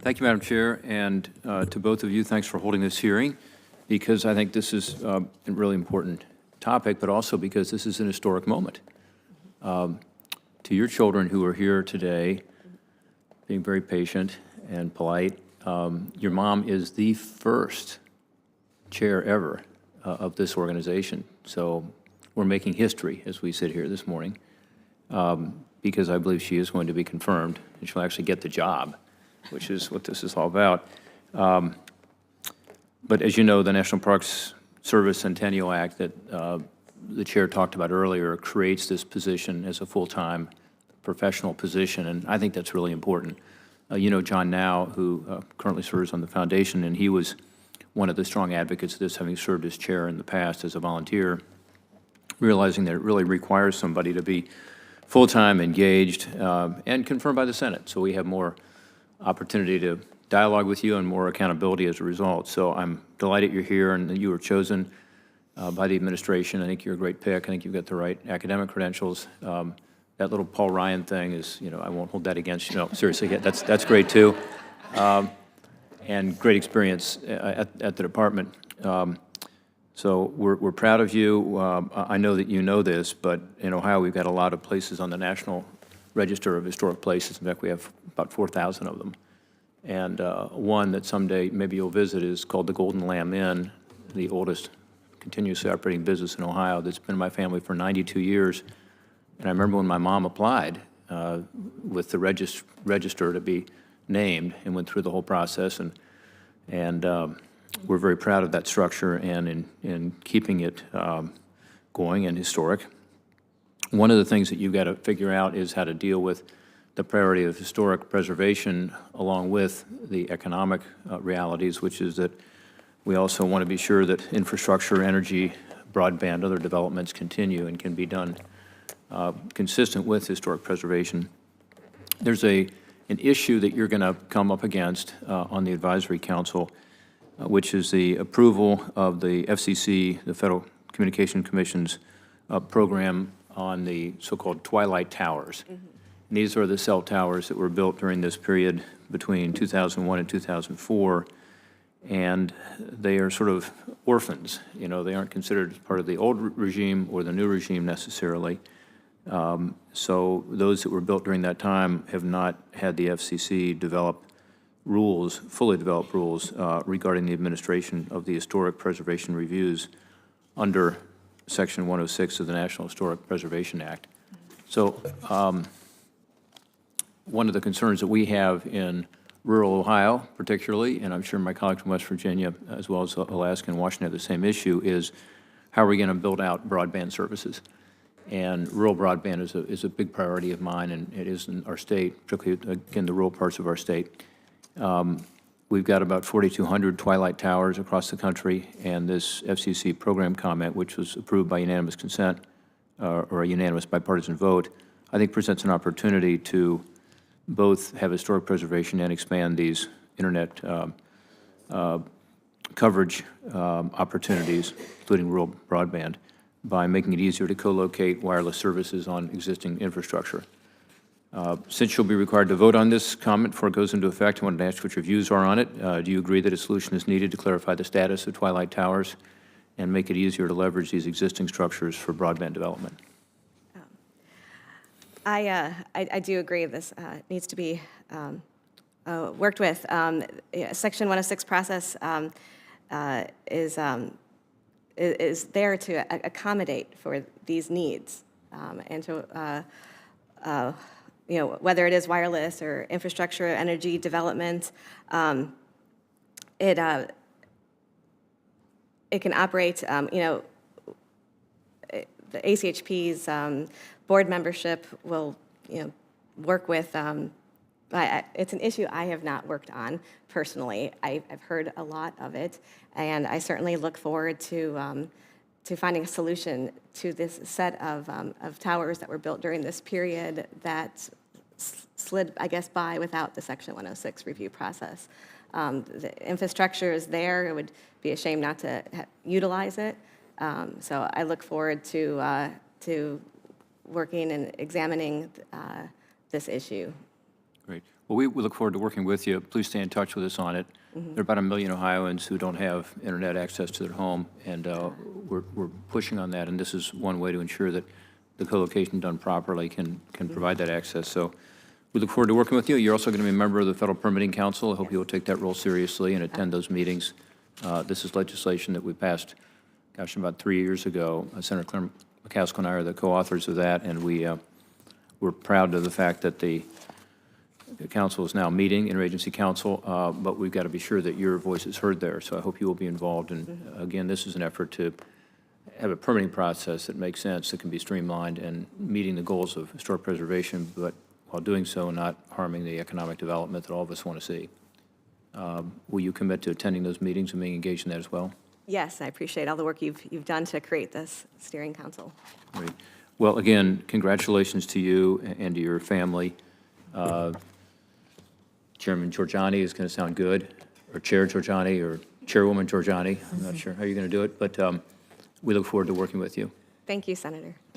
Thank you, Madam Chair, and to both of you, thanks for holding this hearing, because I think this is a really important topic, but also because this is an historic moment. To your children who are here today, being very patient and polite, your mom is the first chair ever of this organization. So we're making history as we sit here this morning, because I believe she is going to be confirmed, and she'll actually get the job, which is what this is all about. But as you know, the National Parks Service Centennial Act that the chair talked about earlier creates this position as a full-time professional position, and I think that's really important. You know John Now, who currently serves on the foundation, and he was one of the strong advocates of this, having served as chair in the past as a volunteer, realizing that it really requires somebody to be full-time, engaged, and confirmed by the Senate. So we have more opportunity to dialogue with you and more accountability as a result. So I'm delighted you're here and that you were chosen by the administration. I think you're a great pick. I think you've got the right academic credentials. That little Paul Ryan thing is, you know, I won't hold that against you. No, seriously, yeah, that's great too. And great experience at the department. So we're proud of you. I know that you know this, but in Ohio we've got a lot of places on the National Register of Historic Places. In fact, we have about 4,000 of them. And one that someday maybe you'll visit is called the Golden Lamb Inn, the oldest continuously operating business in Ohio that's been in my family for 92 years. And I remember when my mom applied with the register to be named and went through the whole process. And we're very proud of that structure and in keeping it going and historic. One of the things that you've got to figure out is how to deal with the priority of historic preservation along with the economic realities, which is that we also want to be sure that infrastructure, energy, broadband, other developments continue and can be done consistent with historic preservation. There's an issue that you're going to come up against on the Advisory Council, which is the approval of the FCC, the Federal Communication Commission's program on the so-called Twilight Towers. Mm-hmm. And these are the cell towers that were built during this period between 2001 and 2004, and they are sort of orphans. You know, they aren't considered part of the old regime or the new regime necessarily. So those that were built during that time have not had the FCC develop rules, fully developed rules regarding the administration of the historic preservation reviews under Section 106 of the National Historic Preservation Act. So one of the concerns that we have in rural Ohio particularly, and I'm sure my colleagues from West Virginia as well as Alaska and Washington have the same issue, is how are we going to build out broadband services? And rural broadband is a big priority of mine, and it is in our state, particularly, again, the rural parts of our state. We've got about 4,200 Twilight Towers across the country, and this FCC program comment, which was approved by unanimous consent or a unanimous bipartisan vote, I think presents an opportunity to both have historic preservation and expand these internet coverage opportunities, including rural broadband, by making it easier to co-locate wireless services on existing infrastructure. Since you'll be required to vote on this comment before it goes into effect, I wanted to ask what your views are on it. Do you agree that a solution is needed to clarify the status of Twilight Towers and make it easier to leverage these existing structures for broadband development? I do agree this needs to be worked with. Section 106 process is there to accommodate for these needs and to you know, whether it is wireless or infrastructure, energy development, it can operate. You know, the ACHP's board membership will, you know, work with. It's an issue I have not worked on personally. I've heard a lot of it, and I certainly look forward to finding a solution to this set of towers that were built during this period that slid, I guess, by without the Section 106 review process. The infrastructure is there. It would be a shame not to utilize it. So I look forward to working and examining this issue. Great. Well, we look forward to working with you. Please stay in touch with us on it. There are about 1 million Ohioans who don't have internet access to their home, and we're pushing on that, and this is one way to ensure that the co-location done properly can provide that access. So we look forward to working with you. You're also going to be a member of the Federal Permitting Council. I hope you will take that role seriously and attend those meetings. This is legislation that we passed, gosh, about 3 years ago. Senator Claire McCaskill and I are the co-authors of that, and we're proud of the fact that the council is now meeting, interagency council, but we've got to be sure that your voice is heard there. So I hope you will be involved. And again, this is an effort to have a permitting process that makes sense, that can be streamlined and meeting the goals of historic preservation, but while doing so, not harming the economic development that all of us want to see. Will you commit to attending those meetings and being engaged in that as well? Yes, I appreciate all the work you've done to create this steering council. Great. Well, again, congratulations to you and to your family. Chairman Giorgiani is going to sound good, or Chair Giorgiani, or Chairwoman Giorgiani. I'm not sure how you're going to do it, but we look forward to working with you. Thank you, Senator.